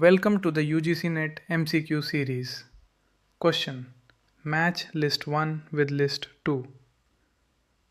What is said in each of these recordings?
Welcome to the UGC NET MCQ Series. Question. Match list 1 with list 2.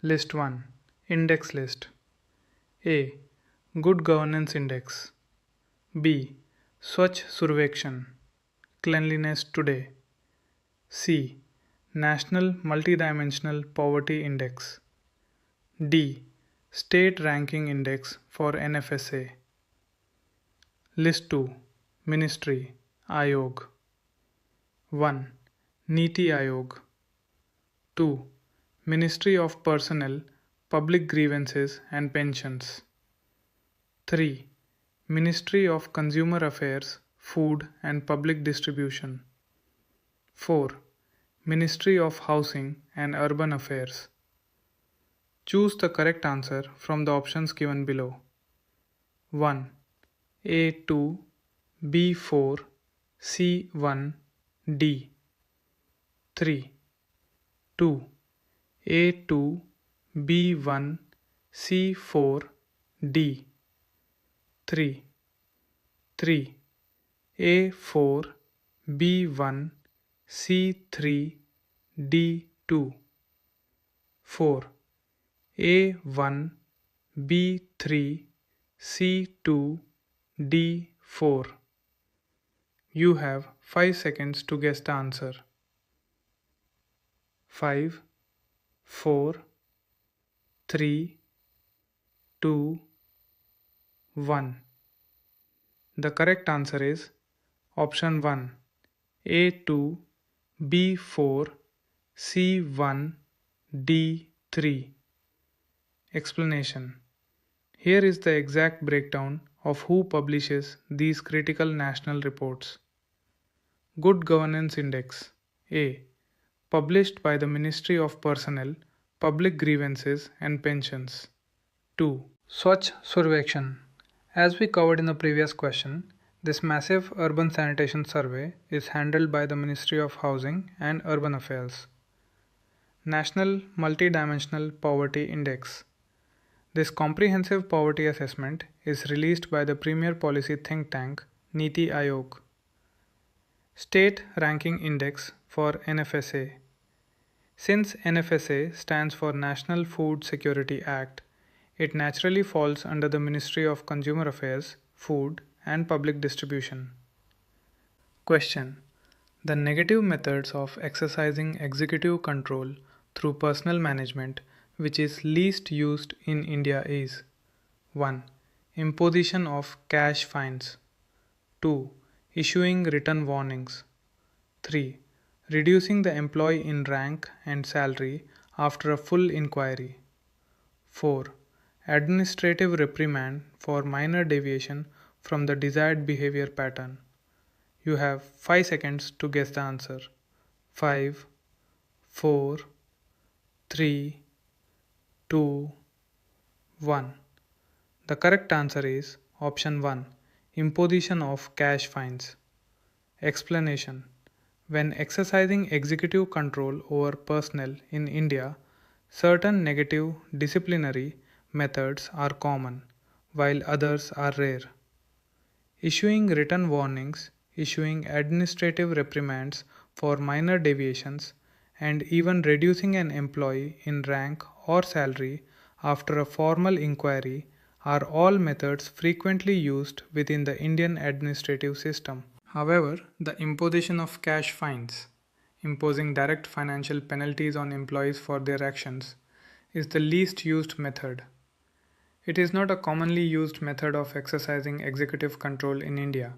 List 1. Index list. A. Good Governance Index. B. Swachh Survekshan. Cleanliness Today. C. National Multidimensional Poverty Index. D. State Ranking Index for NFSA. List 2. Ministry Ayog. 1. Niti Ayog. 2. Ministry of Personnel, Public Grievances and Pensions. 3. Ministry of Consumer Affairs, Food and Public Distribution. 4. Ministry of Housing and Urban Affairs. Choose the correct answer from the options given below. 1. A2, B4, C1, D. 3. 2. A2, B1, C4, D. 3. 3. A4, B1, C3, D2. 4. A1, B3, C2, D4. You have 5 seconds to guess the answer. 5, 4, 3, 2, 1. The correct answer is option 1. A2, B4, C1, D3. Explanation. Here is the exact breakdown of who publishes these critical national reports. Good Governance Index. A. Published by the Ministry of Personnel, Public Grievances and Pensions. 2. Swachh Survekshan. As we covered in the previous question, this massive urban sanitation survey is handled by the Ministry of Housing and Urban Affairs. National Multidimensional Poverty Index. This comprehensive poverty assessment is released by the premier policy think tank Niti Ayog. State Ranking Index for NFSA. Since NFSA stands for National Food Security Act, it naturally falls under the Ministry of Consumer Affairs, Food and Public Distribution. Question. The negative methods of exercising executive control through personnel management which is least used in India is 1. Imposition of cash fines. 2. Issuing written warnings. 3. Reducing the employee in rank and salary after a full inquiry. 4. Administrative reprimand for minor deviation from the desired behavior pattern. You have 5 seconds to guess the answer. 5, 4, 3, 2, 1. The correct answer is option 1. Imposition of cash fines. Explanation. When exercising executive control over personnel in India, certain negative disciplinary methods are common, while others are rare. Issuing written warnings, issuing administrative reprimands for minor deviations, and even reducing an employee in rank or salary after a formal inquiry are all methods frequently used within the Indian administrative system. However, the imposition of cash fines, imposing direct financial penalties on employees for their actions, is the least used method. It is not a commonly used method of exercising executive control in India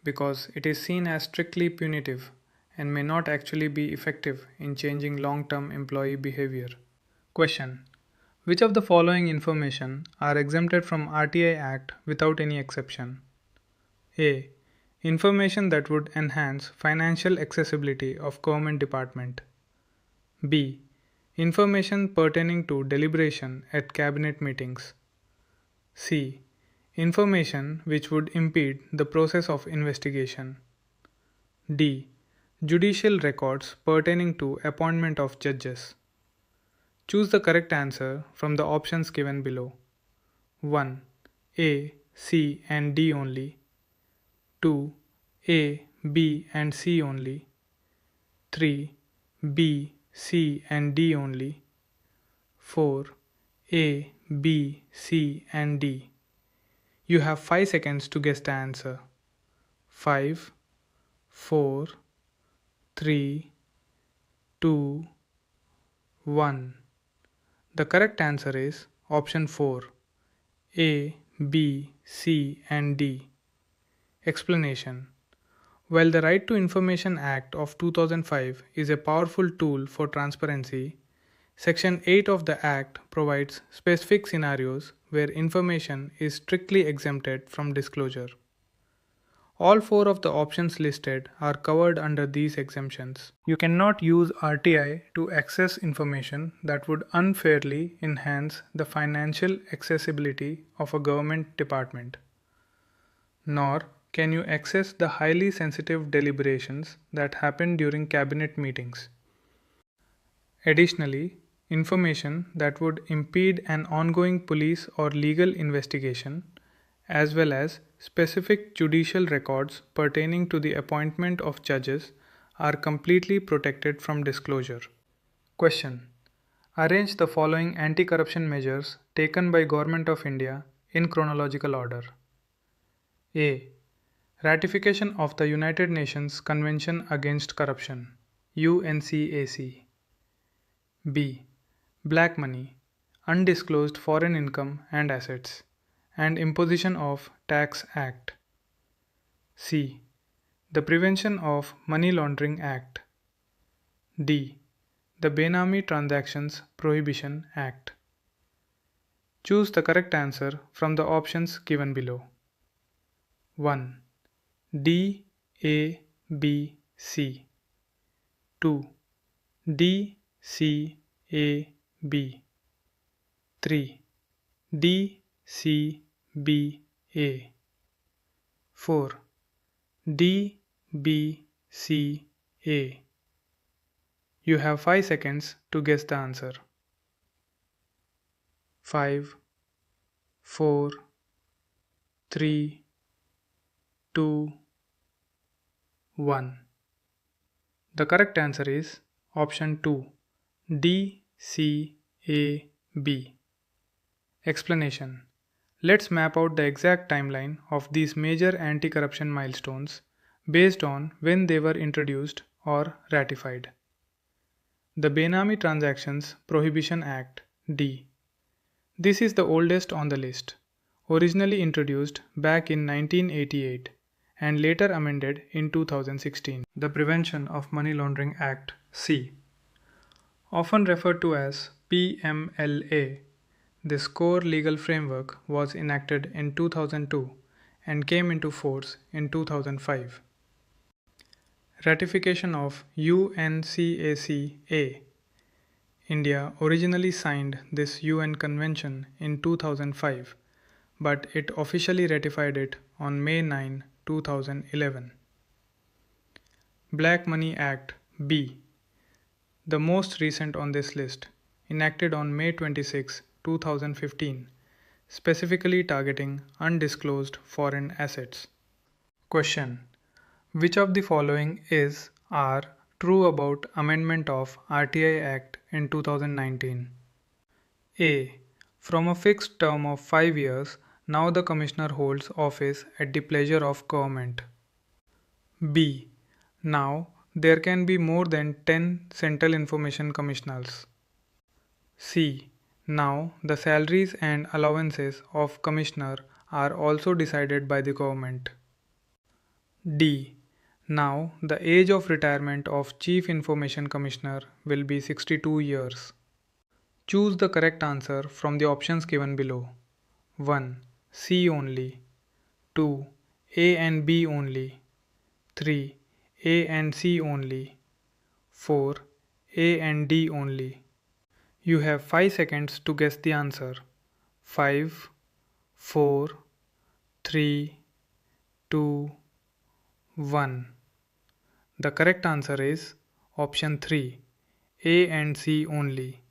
because it is seen as strictly punitive and may not actually be effective in changing long-term employee behavior. Question. Which of the following information are exempted from RTI Act without any exception? A. Information that would enhance financial accessibility of government department. B. Information pertaining to deliberation at cabinet meetings. C. Information which would impede the process of investigation. D. Judicial records pertaining to appointment of judges. Choose the correct answer from the options given below. 1. A, C and D only. 2. A, B and C only. 3. B, C and D only. 4. A, B, C and D. You have 5 seconds to guess the answer. 5, 4, 3, 2, 1. The correct answer is option 4. A, B, C and D. Explanation. While the Right to Information Act of 2005 is a powerful tool for transparency, Section 8 of the Act provides specific scenarios where information is strictly exempted from disclosure. All 4 of the options listed are covered under these exemptions. You cannot use RTI to access information that would unfairly enhance the financial accessibility of a government department. Nor can you access the highly sensitive deliberations that happen during cabinet meetings. Additionally, information that would impede an ongoing police or legal investigation, as well as specific judicial records pertaining to the appointment of judges, are completely protected from disclosure. Question. Arrange the following anti-corruption measures taken by Government of India in chronological order. A. Ratification of the United Nations Convention Against Corruption, UNCAC. B. Black money, undisclosed foreign income and assets, and Imposition of Tax Act. C. The Prevention of Money Laundering Act. D. The Benami Transactions Prohibition Act. Choose the correct answer from the options given below. 1. D, A, B, C. 2. D, C, A, B. 3. D, C, B, A. 4. D, B, C, A. You have 5 seconds to guess the answer. 5, 4, 3, 2, 1. The correct answer is option 2. D, C, A, B. Explanation. Let's map out the exact timeline of these major anti-corruption milestones based on when they were introduced or ratified. The Benami Transactions Prohibition Act, D. This is the oldest on the list, originally introduced back in 1988 and later amended in 2016. The Prevention of Money Laundering Act, C. Often referred to as PMLA, this core legal framework was enacted in 2002 and came into force in 2005. Ratification of UNCAC-A. India originally signed this UN convention in 2005, but it officially ratified it on May 9, 2011. Black Money Act, B. The most recent on this list, enacted on May 26, 2015, specifically targeting undisclosed foreign assets. Question. Which of the following is or true about amendment of RTI Act in 2019? A. From a fixed term of 5 years, now the Commissioner holds office at the pleasure of government. B. Now there can be more than 10 Central Information Commissioners. C. Now the salaries and allowances of Commissioner are also decided by the government. D. Now the age of retirement of Chief Information Commissioner will be 62 years. Choose the correct answer from the options given below. 1. C only. 2. A and B only. 3. A and C only. 4. A and D only. You have 5 seconds to guess the answer. 5, 4, 3, 2, 1. The correct answer is option 3, A and C only.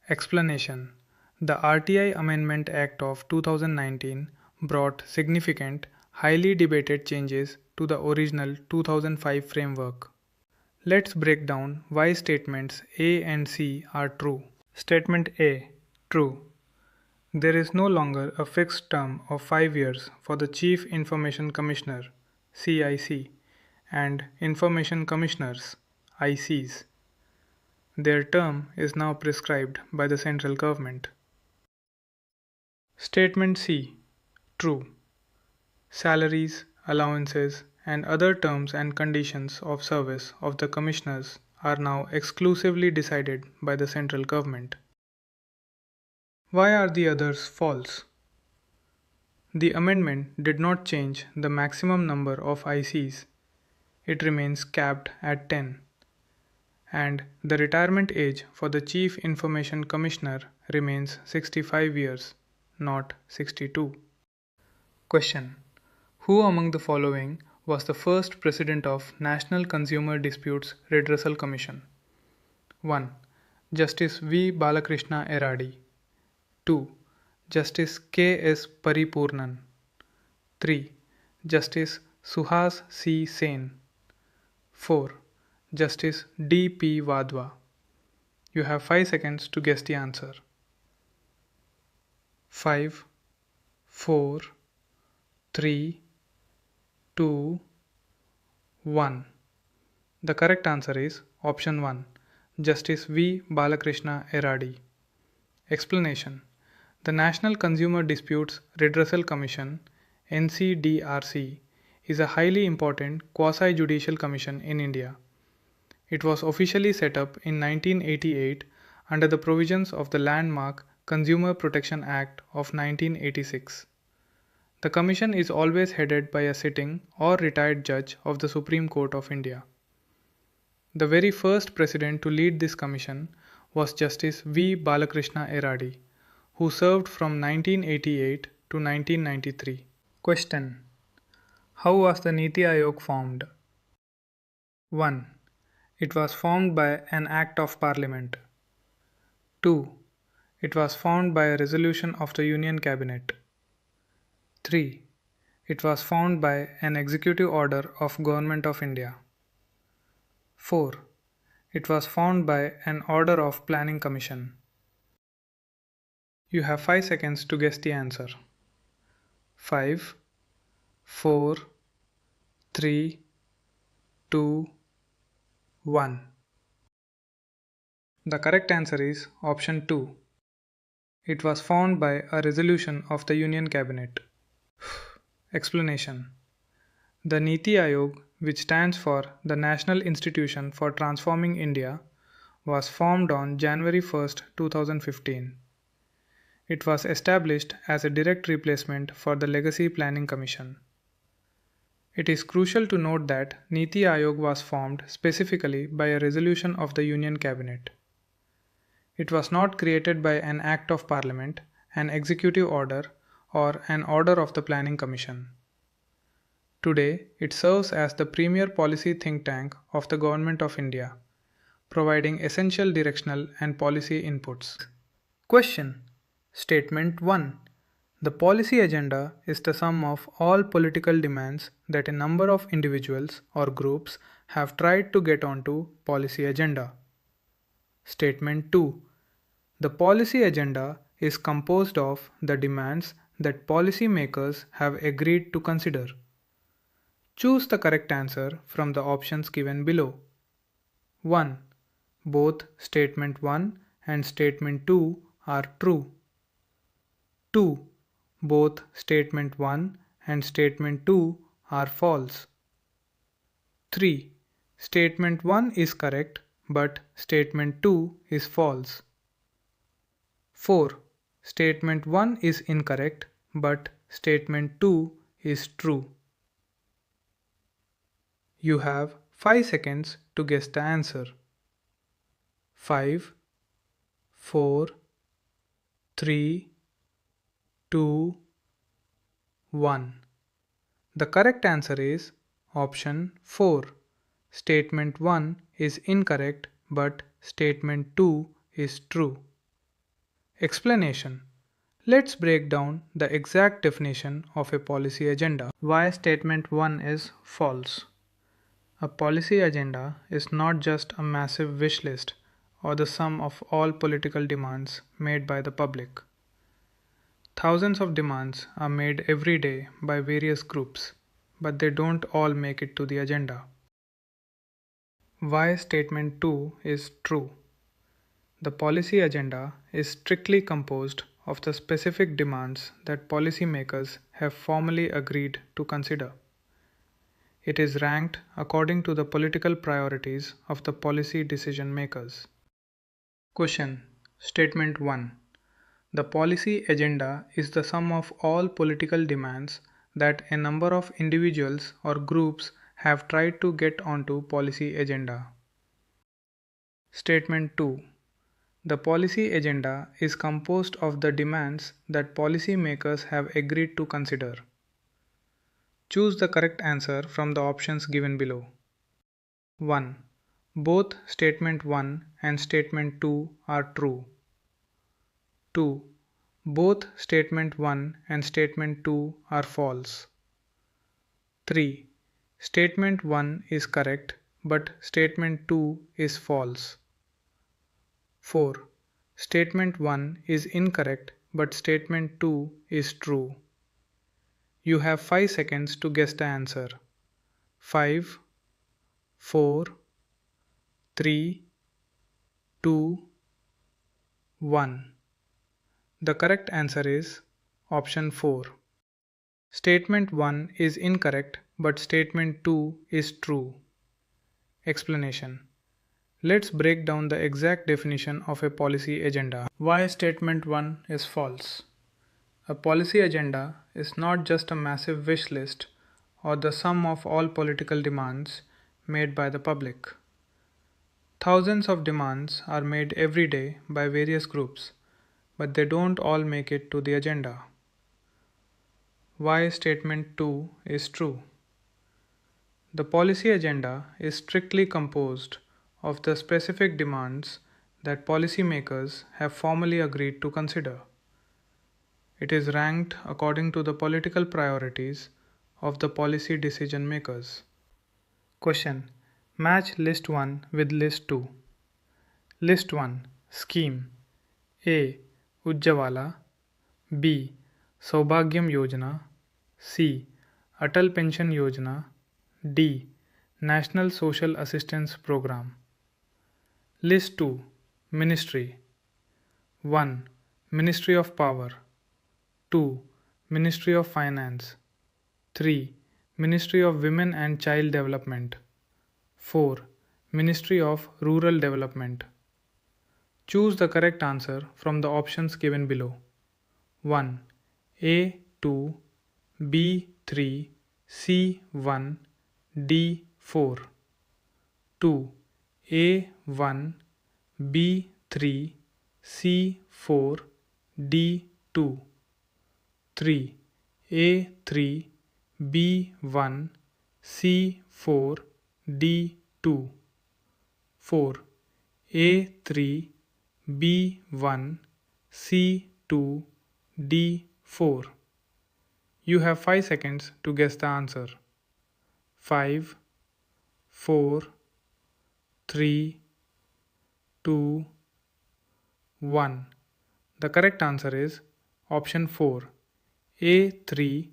Explanation. The RTI Amendment Act of 2019 brought significant highly debated changes to the original 2005 framework. Let's break down why statements A and C are true. Statement A. True. There is no longer a fixed term of 5 years for the Chief Information Commissioner (CIC) and Information Commissioners (ICs). Their term is now prescribed by the central government. Statement C. True. Salaries, allowances, and other terms and conditions of service of the commissioners are now exclusively decided by the central government. Why are the others false? The amendment did not change the maximum number of ICs. It remains capped at 10. And the retirement age for the Chief Information Commissioner remains 65 years, not 62. Question. Who among the following was the first president of National Consumer Disputes Redressal Commission? 1. Justice V. Balakrishna Eradi. 2. Justice K. S. Paripurnan. 3. Justice Suhas C. Sen. 4. Justice D. P. Wadhwa. You have 5 seconds to guess the answer. 5, 4, 3, 2, 1. The correct answer is option 1, Justice V. Balakrishna Eradi. Explanation. The National Consumer Disputes Redressal Commission (NCDRC) is a highly important quasi-judicial commission in India. It was officially set up in 1988 under the provisions of the landmark Consumer Protection Act of 1986. The commission is always headed by a sitting or retired judge of the Supreme Court of India. The very first president to lead this commission was Justice V. Balakrishna Eradi, who served from 1988 to 1993. Question. How was the Niti Aayog formed? 1. It was formed by an Act of Parliament. 2. It was formed by a resolution of the Union Cabinet. 3. It was formed by an executive order of Government of India. 4. It was formed by an order of Planning Commission. You have 5 seconds to guess the answer. 5, 4, 3, 2, 1. The correct answer is option 2. It was formed by a resolution of the Union Cabinet. Explanation. The Niti Aayog, which stands for the National Institution for Transforming India, was formed on January 1, 2015. It was established as a direct replacement for the Legacy Planning Commission. It is crucial to note that Niti Aayog was formed specifically by a resolution of the Union Cabinet. It was not created by an Act of Parliament, an executive order, or an order of the Planning Commission. Today, it serves as the premier policy think tank of the Government of India, providing essential directional and policy inputs. Question. Statement 1. The policy agenda is the sum of all political demands that a number of individuals or groups have tried to get onto policy agenda. Statement 2. The policy agenda is composed of the demands that policy makers have agreed to consider. Choose the correct answer from the options given below. 1. Both Statement 1 and Statement 2 are true. 2. Both Statement 1 and Statement 2 are false. 3. Statement 1 is correct, but Statement 2 is false. 4. Statement 1 is incorrect, but Statement 2 is true. You have 5 seconds to guess the answer. 5, 4, 3, 2, 1. The correct answer is option 4. Statement 1 is incorrect, but Statement 2 is true. Explanation. Let's break down the exact definition of a policy agenda. Why statement 1 is false. A policy agenda is not just a massive wish list or the sum of all political demands made by the public. Thousands of demands are made every day by various groups, but they don't all make it to the agenda. Why statement 2 is true. The policy agenda is strictly composed of the specific demands that policymakers have formally agreed to consider. It is ranked according to the political priorities of the policy decision makers. Question. Statement 1. The policy agenda is the sum of all political demands that a number of individuals or groups have tried to get onto policy agenda. Statement 2. The policy agenda is composed of the demands that policy makers have agreed to consider. Choose the correct answer from the options given below. 1. Both statement 1 and statement 2 are true. 2. Both statement 1 and statement 2 are false. 3. Statement 1 is correct, but statement 2 is false. 4. Statement 1 is incorrect, but statement 2 is true. You have 5 seconds to guess the answer. 5, 4, 3, 2, 1. The correct answer is option 4. Statement 1 is incorrect, but statement 2 is true. Explanation. Let's break down the exact definition of a policy agenda. Why statement 1 is false. A policy agenda is not just a massive wish list or the sum of all political demands made by the public. Thousands of demands are made every day by various groups, but they don't all make it to the agenda. Why statement 2 is true. The policy agenda is strictly composed of the specific demands that policymakers have formally agreed to consider. It is ranked according to the political priorities of the policy decision makers. Question. Match list 1 with list 2. List 1. Scheme. A. Ujjavala. B. Saubhagyam Yojana. C. Atal Pension Yojana. D. National Social Assistance Program. List 2. Ministry. 1. Ministry of Power. 2. Ministry of Finance. 3. Ministry of Women and Child Development. 4. Ministry of Rural Development. Choose the correct answer from the options given below. 1. A2, B3, C1, D4. 2. A1, B3, C4, D2. 3. A3, B1, C4, D2. 4. A3, B1, C2, D4. You have 5 seconds to guess the answer. 5, 4, 3, 2, 1. The correct answer is option 4. A3,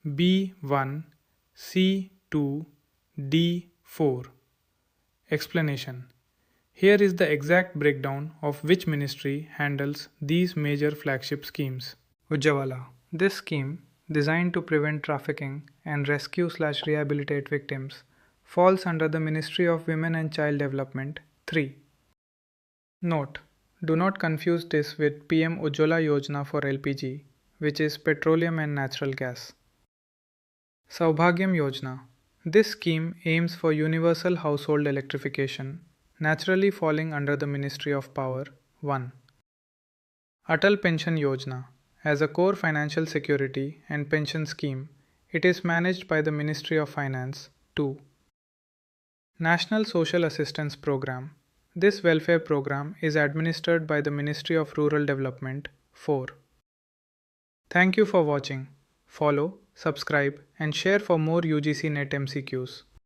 B1, C2, D4. Explanation. Here is the exact breakdown of which ministry handles these major flagship schemes. Ujjavala. This scheme, designed to prevent trafficking and rescue/rehabilitate victims, falls under the Ministry of Women and Child Development 3. Note: do not confuse this with PM Ujjwala Yojana for LPG, which is petroleum and natural gas. Saubhagyam Yojana. This scheme aims for universal household electrification, naturally falling under the Ministry of Power 1. Atal Pension Yojana. As a core financial security and pension scheme, it is managed by the Ministry of Finance 2. National Social Assistance Program. This welfare program is administered by the Ministry of Rural Development 4. Thank you for watching. Follow, subscribe, and share for more UGC NET MCQs.